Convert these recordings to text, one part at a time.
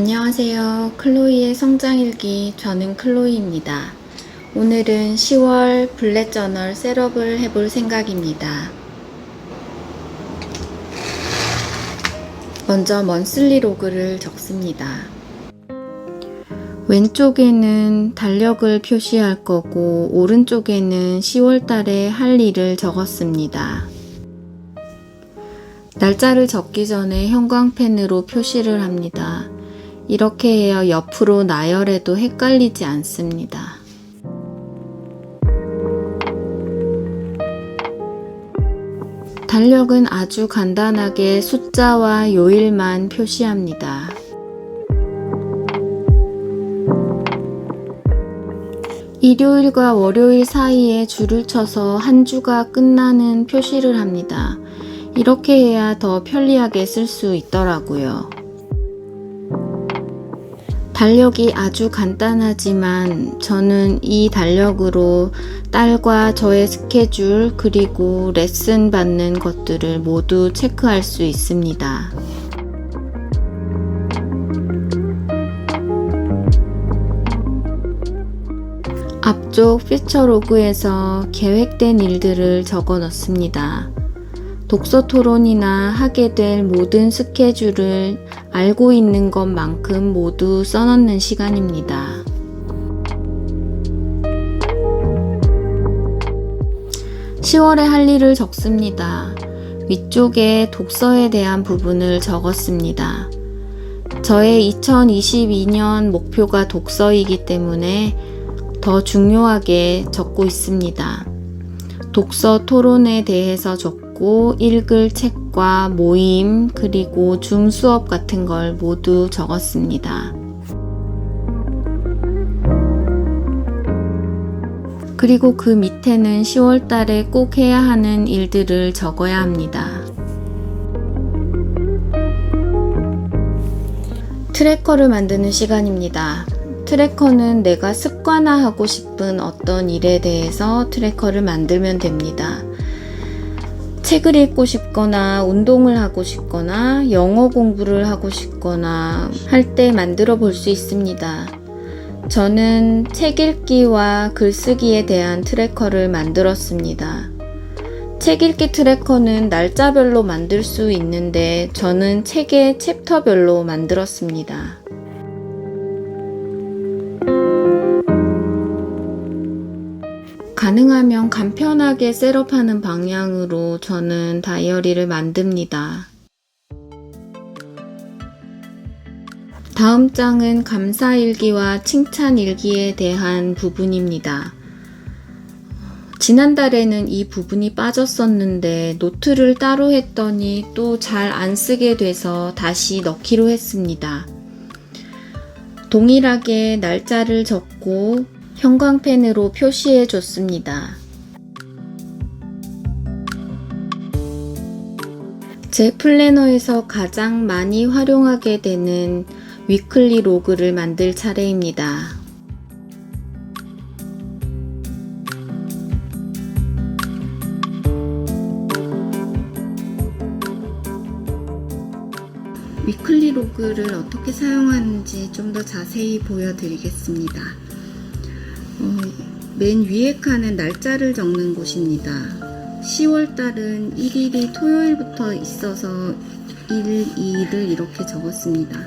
안녕하세요. 클로이의 성장일기, 저는 클로이입니다. 오늘은 10월 블렛 저널 셋업을 해볼 생각입니다. 먼저 먼슬리 로그를 적습니다. 왼쪽에는 달력을 표시할 거고 오른쪽에는 10월 달에 할 일을 적었습니다. 날짜를 적기 전에 형광펜으로 표시를 합니다. 이렇게 해야 옆으로 나열해도 헷갈리지 않습니다. 달력은 아주 간단하게 숫자와 요일만 표시합니다. 일요일과 월요일 사이에 줄을 쳐서 한 주가 끝나는 표시를 합니다. 이렇게 해야 더 편리하게 쓸 수 있더라고요. 달력이 아주 간단하지만 저는 이 달력으로 딸과 저의 스케줄 그리고 레슨 받는 것들을 모두 체크할 수 있습니다. 앞쪽 피처 로그에서 계획된 일들을 적어 넣습니다. 독서 토론이나 하게 될 모든 스케줄을 알고 있는 것만큼 모두 써넣는 시간입니다. (10월에) 할 일을 적습니다. 위쪽에 독서에 대한 부분을 적었습니다. 저의 2022년 목표가 독서이기 때문에 더 중요하게 적고 있습니다. 독서 토론에 대해서 적고 읽을 책과 모임 그리고 줌 수업 같은 걸 모두 적었습니다. 그리고 그 밑에는 10월 달에 꼭 해야 하는 일들을 적어야 합니다. 트래커를 만드는 시간입니다. 트래커는 내가 습관화하고 싶은 어떤 일에 대해서 트래커를 만들면 됩니다. 책을 읽고 싶거나 운동을 하고 싶거나 영어 공부를 하고 싶거나 할 때 만들어 볼 수 있습니다. 저는 책 읽기와 글쓰기에 대한 트래커를 만들었습니다. 책 읽기 트래커는 날짜별로 만들 수 있는데 저는 책의 챕터별로 만들었습니다. 가능하면 간편하게 셋업하는 방향으로 저는 다이어리를 만듭니다. 다음 장은 감사일기와 칭찬일기에 대한 부분입니다. 지난달에는 이 부분이 빠졌었는데 노트를 따로 했더니 또 잘 안 쓰게 돼서 다시 넣기로 했습니다. 동일하게 날짜를 적고 형광펜으로 표시해 줬습니다. 제 플래너에서 가장 많이 활용하게 되는 위클리 로그를 만들 차례입니다. 위클리 로그를 어떻게 사용하는지 좀 더 자세히 보여드리겠습니다. 맨 위에 칸은 날짜를 적는 곳입니다. 10월 달은 1일이 토요일부터 있어서 1, 2를 이렇게 적었습니다.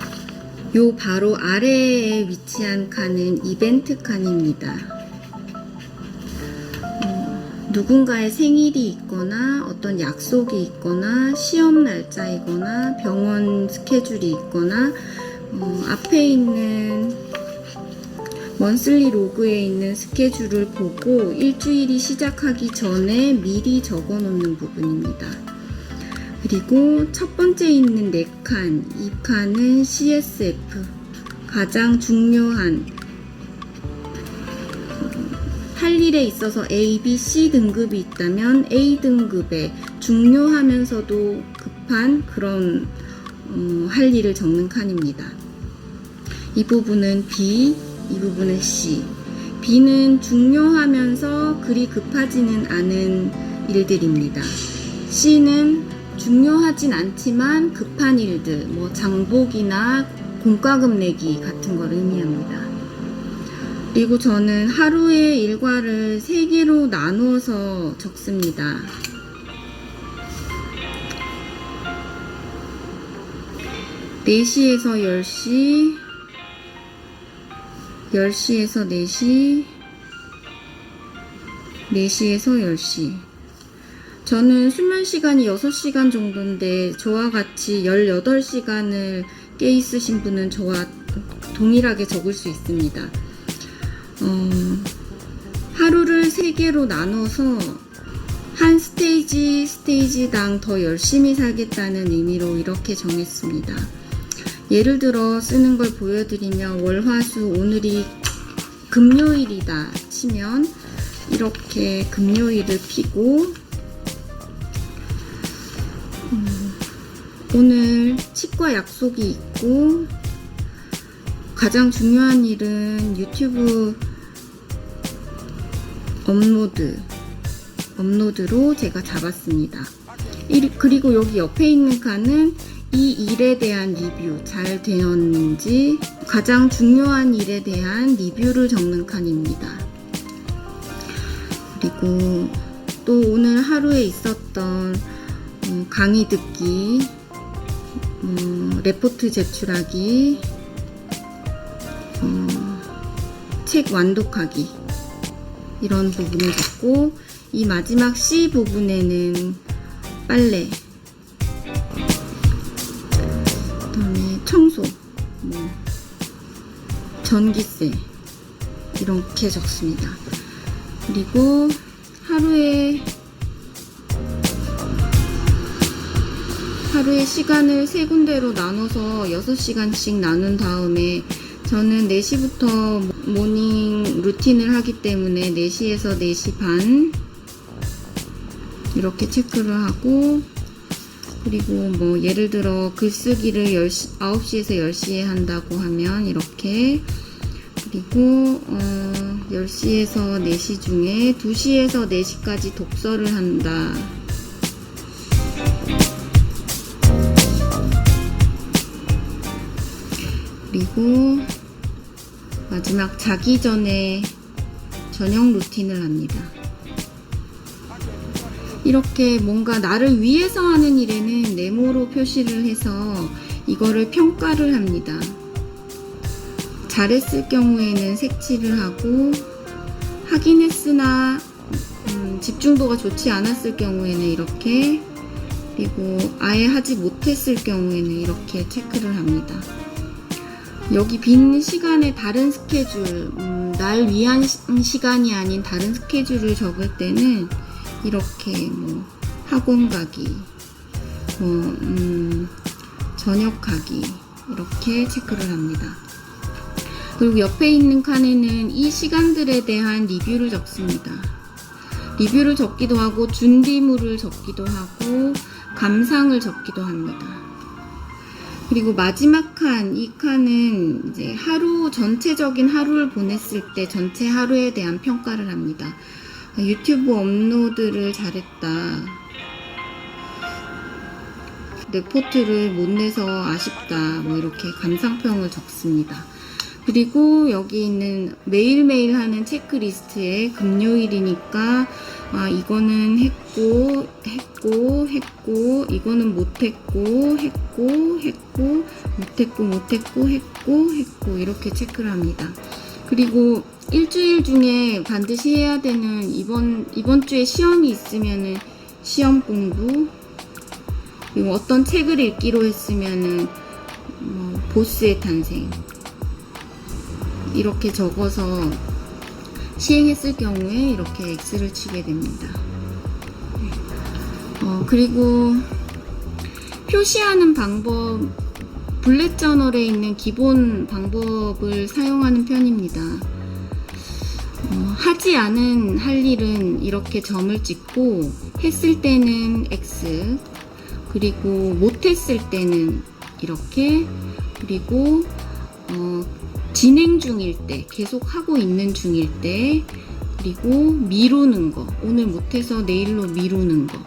요 바로 아래에 위치한 칸은 이벤트 칸입니다. 누군가의 생일이 있거나 어떤 약속이 있거나 시험 날짜이거나 병원 스케줄이 있거나 앞에 있는 먼슬리 로그에 있는 스케줄을 보고 일주일이 시작하기 전에 미리 적어 놓는 부분입니다. 그리고 첫 번째 있는 4칸, 이 칸은 CSF, 가장 중요한 할 일에 있어서 A, B, C 등급이 있다면 A 등급에 중요하면서도 급한 그런 할 일을 적는 칸입니다. 이 부분은 B, 이 부분은 C. B는 중요하면서 그리 급하지는 않은 일들입니다. C는 중요하진 않지만 급한 일들, 뭐 장복이나 공과금 내기 같은 걸 의미합니다. 그리고 저는 하루의 일과를 3개로 나누어서 적습니다. 4시에서 10시, 10시에서 4시, 4시에서 10시. 저는 수면 시간이 6시간 정도인데 저와 같이 18시간을 깨 있으신 분은 저와 동일하게 적을 수 있습니다. 하루를 3개로 나눠서 한 스테이지당 더 열심히 살겠다는 의미로 이렇게 정했습니다. 예를 들어 쓰는 걸 보여드리면 월화수 오늘이 금요일이다 치면 이렇게 금요일을 피고 오늘 치과 약속이 있고 가장 중요한 일은 유튜브 업로드로 제가 잡았습니다. 그리고 여기 옆에 있는 칸은 이 일에 대한 리뷰, 잘 되었는지 가장 중요한 일에 대한 리뷰를 적는 칸입니다. 그리고 또 오늘 하루에 있었던 강의 듣기, 레포트 제출하기, 책 완독하기 이런 부분을 적고 이 마지막 C 부분에는 빨래, 그다음에 청소, 전기세 이렇게 적습니다. 그리고 하루에 시간을 3군데로 나눠서 6시간씩 나눈 다음에 저는 4시부터 모닝 루틴을 하기 때문에 4시에서 4시 반 이렇게 체크를 하고 그리고 뭐 예를 들어 글쓰기를 9시에서 10시에 한다고 하면 이렇게 그리고 10시에서 4시 중에 2시에서 4시까지 독서를 한다. 그리고 마지막 자기 전에 저녁 루틴을 합니다. 이렇게 뭔가 나를 위해서 하는 일에는 네모로 표시를 해서 이거를 평가를 합니다. 잘했을 경우에는 색칠을 하고 하긴 했으나 집중도가 좋지 않았을 경우에는 이렇게 그리고 아예 하지 못했을 경우에는 이렇게 체크를 합니다. 여기 빈 시간에 다른 스케줄, 날 위한 시간이 아닌 다른 스케줄을 적을 때는 이렇게 뭐 학원 가기, 저녁 가기 이렇게 체크를 합니다. 그리고 옆에 있는 칸에는 이 시간들에 대한 리뷰를 적습니다. 리뷰를 적기도 하고 준비물을 적기도 하고 감상을 적기도 합니다. 그리고 마지막 칸, 이 칸은 이제 전체적인 하루를 보냈을 때 전체 하루에 대한 평가를 합니다. 유튜브 업로드를 잘했다. 레포트를 못 내서 아쉽다. 뭐 이렇게 감상평을 적습니다. 그리고 여기 있는 매일매일 하는 체크리스트에 금요일이니까 이거는 했고 이거는 못했고 했고 이렇게 체크를 합니다. 그리고 일주일 중에 반드시 해야 되는 이번 주에 시험이 있으면은 시험 공부, 그리고 어떤 책을 읽기로 했으면은 보스의 탄생 이렇게 적어서 시행했을 경우에 이렇게 X를 치게 됩니다. 그리고 표시하는 방법, 블랙 저널에 있는 기본 방법을 사용하는 편입니다. 하지 않은 할 일은 이렇게 점을 찍고 했을 때는 X, 그리고 못했을 때는 이렇게, 그리고 진행 중일 때, 계속 하고 있는 중일 때, 그리고 미루는 거, 오늘 못해서 내일로 미루는 거,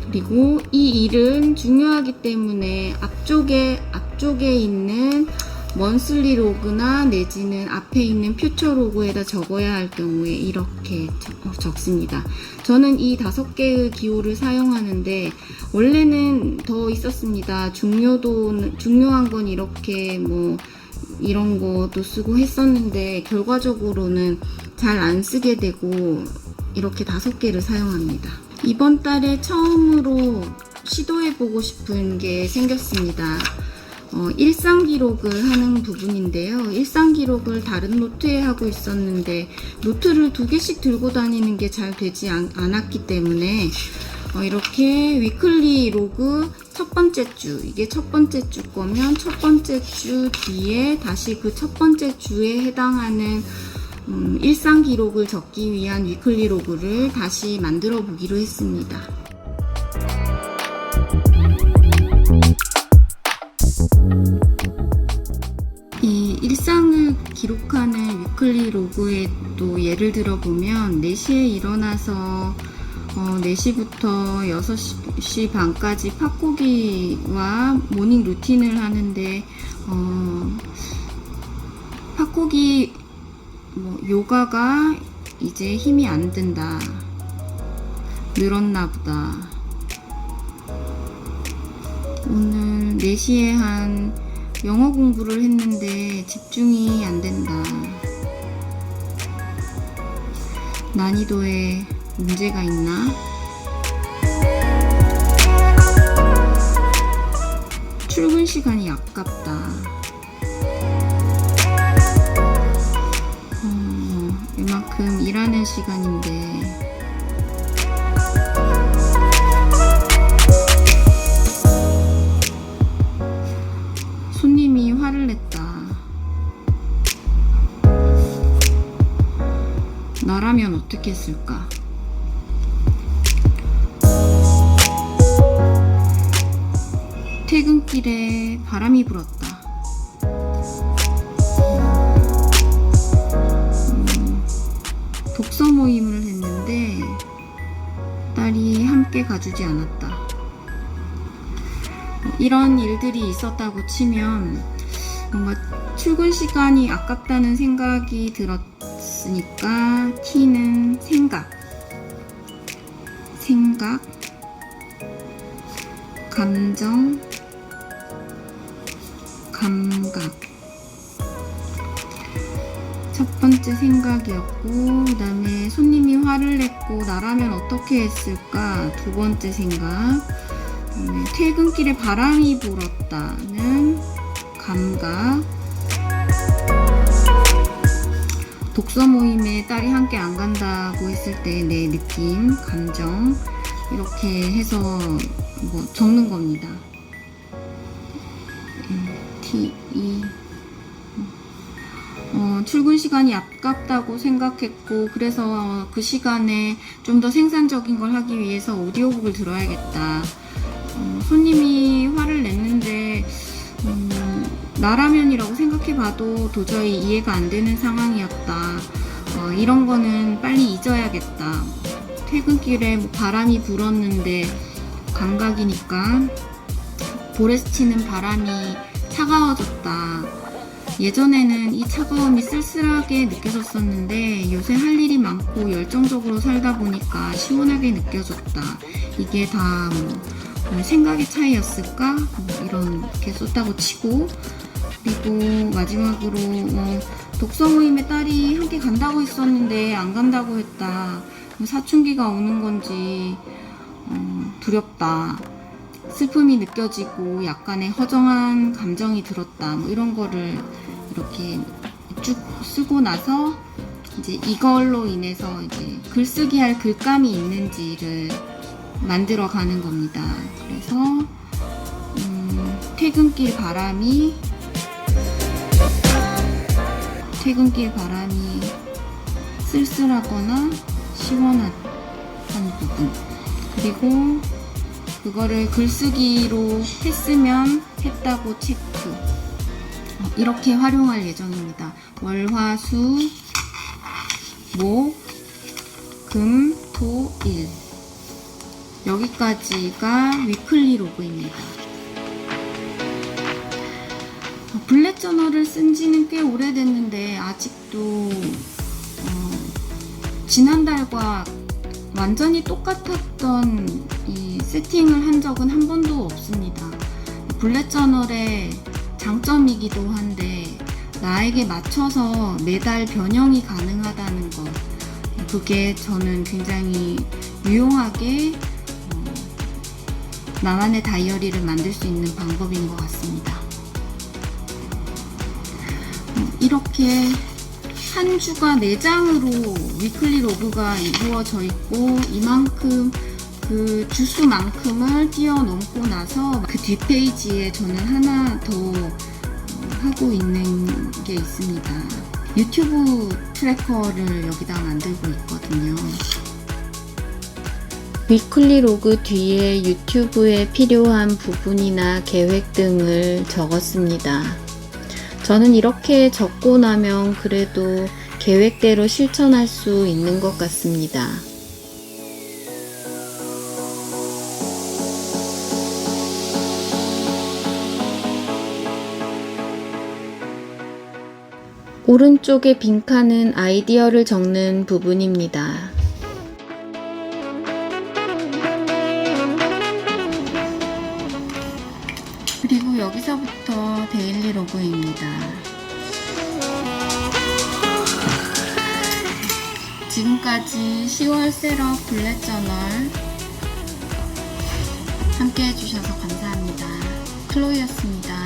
그리고 이 일은 중요하기 때문에 앞쪽에 있는 먼슬리 로그나 내지는 앞에 있는 퓨처 로그에다 적어야 할 경우에 이렇게 적습니다. 저는 이 5개의 기호를 사용하는데 원래는 더 있었습니다. 중요한 건 이렇게 뭐 이런 것도 쓰고 했었는데 결과적으로는 잘 안 쓰게 되고 이렇게 5개를 사용합니다. 이번 달에 처음으로 시도해보고 싶은 게 생겼습니다. 일상 기록을 하는 부분인데요. 일상 기록을 다른 노트에 하고 있었는데 노트를 2개씩 들고 다니는 게 잘 되지 않았기 때문에 이렇게 위클리 로그 첫 번째 주, 이게 첫 번째 주 거면 첫 번째 주 뒤에 다시 그 첫 번째 주에 해당하는 일상 기록을 적기 위한 위클리 로그를 다시 만들어 보기로 했습니다. 이 일상을 기록하는 위클리 로그에 또 예를 들어 보면 4시에 일어나서 4시부터 6시 반까지 팥고기와 모닝 루틴을 하는데 팥고기 요가가 이제 힘이 안 든다, 늘었나 보다, 오늘 4시에 한 영어 공부를 했는데 집중이 안 된다, 난이도에 문제가 있나? 출근 시간이 아깝다. 이만큼 일하는 시간인데 손님이 화를 냈다. 나라면 어떻게 했을까? 퇴근길에 바람이 불었다. 독서 모임을 했는데 딸이 함께 가주지 않았다. 이런 일들이 있었다고 치면 뭔가 출근 시간이 아깝다는 생각이 들었으니까 T는 생각, 감정, 감각. 첫 번째 생각이었고, 그 다음에 손님이 화를 냈고 나라면 어떻게 했을까? 2번째 생각. 그다음에 퇴근길에 바람이 불었다는 감각. 독서 모임에 딸이 함께 안 간다고 했을 때 내 느낌, 감정. 이렇게 해서 적는 겁니다. 출근 시간이 아깝다고 생각했고, 그래서 그 시간에 좀 더 생산적인 걸 하기 위해서 오디오북을 들어야겠다. 손님이 화를 냈는데 나라면이라고 생각해봐도 도저히 이해가 안 되는 상황이었다. 이런 거는 빨리 잊어야겠다. 퇴근길에 바람이 불었는데 감각이니까 볼에 스치는 바람이 차가워졌다. 예전에는 이 차가움이 쓸쓸하게 느껴졌었는데 요새 할 일이 많고 열정적으로 살다 보니까 시원하게 느껴졌다. 이게 다 생각의 차이였을까? 이렇게 썼다고 치고, 그리고 마지막으로 독서 모임에 딸이 함께 간다고 했었는데 안 간다고 했다. 사춘기가 오는 건지 두렵다. 슬픔이 느껴지고 약간의 허정한 감정이 들었다. 이런 거를 이렇게 쭉 쓰고 나서 이제 이걸로 인해서 이제 글쓰기 할 글감이 있는지를 만들어 가는 겁니다. 그래서 퇴근길 바람이 쓸쓸하거나 시원한 부분, 그리고 그거를 글쓰기로 했으면 했다고 체크. 이렇게 활용할 예정입니다. 월, 화, 수, 목, 금, 토, 일. 여기까지가 위클리 로그입니다. 블랙 저널을 쓴 지는 꽤 오래됐는데 아직도 지난달과 완전히 똑같았던 이 세팅을 한 적은 한 번도 없습니다. 블랙 저널의 장점이기도 한데 나에게 맞춰서 매달 변형이 가능하다는 것, 그게 저는 굉장히 유용하게 나만의 다이어리를 만들 수 있는 방법인 것 같습니다. 이렇게 한 주가 4장으로 위클리 로그가 이루어져 있고, 이만큼 그 주수만큼을 뛰어넘고 나서 그 뒷페이지에 저는 하나 더 하고 있는 게 있습니다. 유튜브 트래커를 여기다 만들고 있거든요. 위클리 로그 뒤에 유튜브에 필요한 부분이나 계획 등을 적었습니다. 저는 이렇게 적고 나면 그래도 계획대로 실천할 수 있는 것 같습니다. 오른쪽의 빈칸은 아이디어를 적는 부분입니다. 그리고 여기서부터 데일리 로그입니다. 지금까지 10월 셋업 블랙 저널 함께 해주셔서 감사합니다. 클로이였습니다.